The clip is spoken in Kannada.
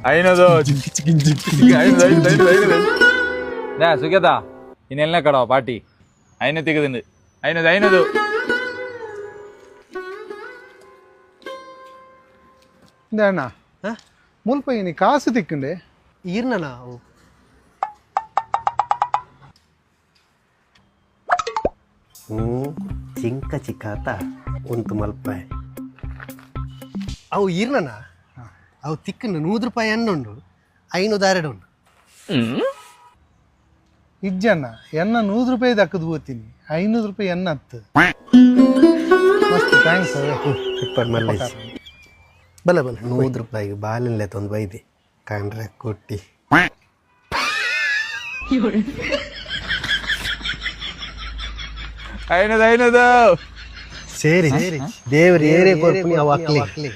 ಐನದು ಸುಖೇತ ಇನ್ನೆಲ್ಲ ಕಡವ ಪಾಟಿ ಐನ ತೆಗೆದು ಐನದು ಅಣ್ಣ ಮುಲ್ಪ ನೀ ಕಾಸು ತಿಕ್ಕಂಡೆ ಈರ್ನನ ಚಿಂಕ ಚಿಕ್ಕಾತ ಉಂಟು ಮಲ್ಪಾಯ್ ಅವು ಈರ್ನನ ಅವು ತಿಕ್ಕಂಡು ₹100 ಎಣ್ಣುಂಡು 500 ಉಂಡು ಇಜ್ಜಣ್ಣ ಎನ್ನ ₹100 ದಕ್ಕದು ಹೋಗ್ತೀನಿ ₹500 ಎನ್ನ ಹತ್ತು ಮಸ್ತ್ ಥ್ಯಾಂಕ್ಸ್ ಇಪ್ಪತ್ತು ಮಲ್ಲ ಬಲ ಬಲ ₹100 ಬಾಲಿನ್ಲೆ ತಂದು ಬೈದೆ ಕಂಡ್ರೆ ಕೊಟ್ಟಿ ಐನದು ಸೇರಿ ದೇವ್ರು ಏರೇ ಕೊಡ್ತೀನಿ ಅವ ಅಕ್ಲಿ